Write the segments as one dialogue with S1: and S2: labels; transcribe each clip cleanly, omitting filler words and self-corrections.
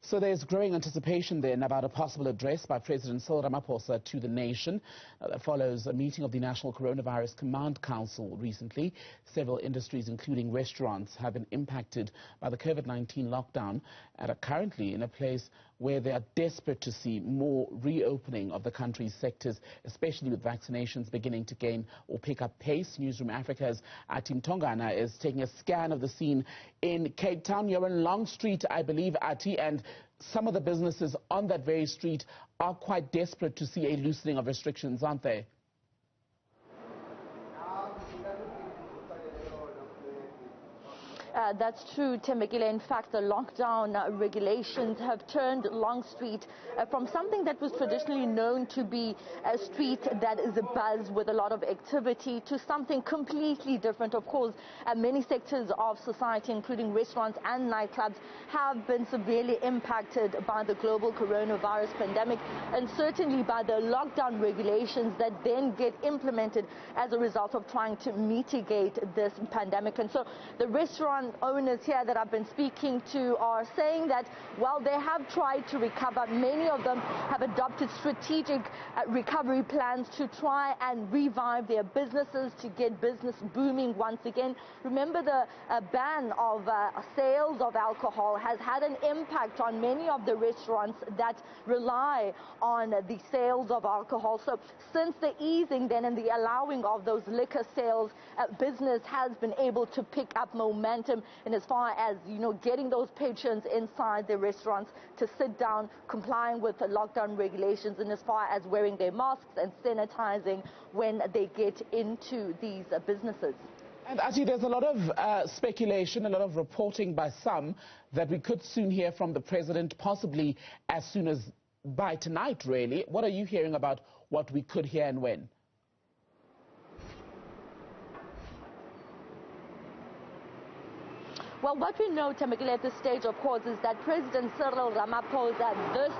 S1: So there's growing anticipation then about a possible address by President Cyril Ramaphosa to the nation. That follows a meeting of the National Coronavirus Command Council recently. Several industries, including restaurants, have been impacted by the COVID-19 lockdown and are currently in a place where they are desperate to see more reopening of the country's sectors, especially with vaccinations beginning to gain or pick up pace. Newzroom Afrika's Athi Mtongana is taking a scan of the scene in Cape Town. You're in Long Street, I believe, Athi, and some of the businesses on that very street are quite desperate to see a loosening of restrictions, aren't they?
S2: That's true, Temegile. In fact, the lockdown regulations have turned Long Street from something that was traditionally known to be a street that is abuzz with a lot of activity to something completely different. Of course, many sectors of society, including restaurants and nightclubs, have been severely impacted by the global coronavirus pandemic and certainly by the lockdown regulations that then get implemented as a result of trying to mitigate this pandemic. And so the restaurant owners here that I've been speaking to are saying that while they have tried to recover, many of them have adopted strategic recovery plans to try and revive their businesses, to get business booming once again. Remember, the ban of sales of alcohol has had an impact on many of the restaurants that rely on the sales of alcohol. So since the easing then and the allowing of those liquor sales, business has been able to pick up momentum in as far as, getting those patrons inside the restaurants to sit down, complying with the lockdown regulations, and as far as wearing their masks and sanitizing when they get into these businesses.
S1: And Athi, there's a lot of speculation, a lot of reporting by some that we could soon hear from the president, possibly as soon as by tonight, really. What are you hearing about what we could hear and when?
S2: Well, what we know, Temegile, at this stage, of course, is that President Cyril Ramaphosa this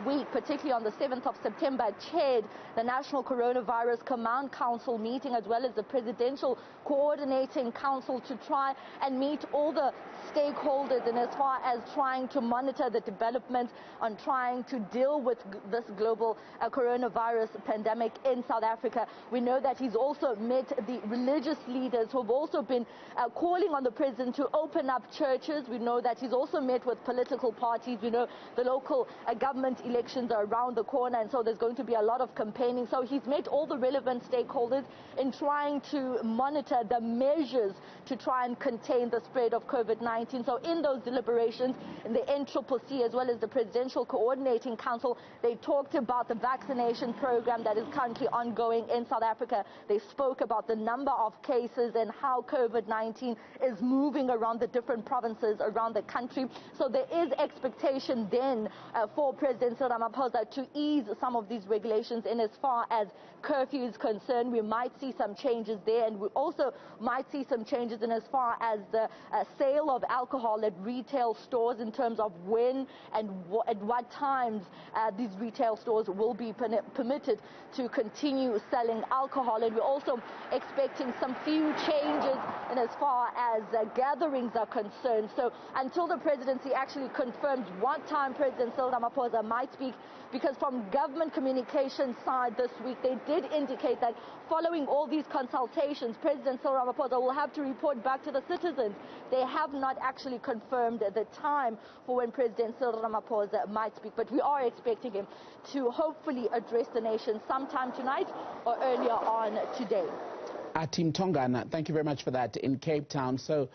S2: week, particularly on the 7th of September, chaired the National Coronavirus Command Council meeting as well as the Presidential Coordinating Council to try and meet all the stakeholders in as far as trying to monitor the development on trying to deal with this global coronavirus pandemic in South Africa. We know that he's also met the religious leaders who have also been calling on the president to open up churches. We know that he's also met with political parties. We know the local government elections are around the corner, and so there's going to be a lot of campaigning. So he's met all the relevant stakeholders in trying to monitor the measures to try and contain the spread of COVID-19. So in those deliberations, in the NCCC as well as the Presidential Coordinating Council, they talked about the vaccination program that is currently ongoing in South Africa. They spoke about the number of cases and how COVID-19 is moving around the different provinces around the country. So there is expectation then for President Cyril Ramaphosa to ease some of these regulations in as far as curfew is concerned. We might see some changes there, and we also might see some changes in as far as the sale of alcohol at retail stores in terms of when and at what times these retail stores will be permitted to continue selling alcohol. And we're also expecting some few changes in as far as gatherings are concerned. So until the presidency actually confirms what time President Cyril Ramaphosa might speak, because from government communication side this week, they did indicate that following all these consultations, President Cyril Ramaphosa will have to report back to the citizens. They have not actually confirmed the time for when President Cyril Ramaphosa might speak, but we are expecting him to hopefully address the nation sometime tonight or earlier on today.
S1: Athi Mtongana, thank you very much for that in Cape Town. So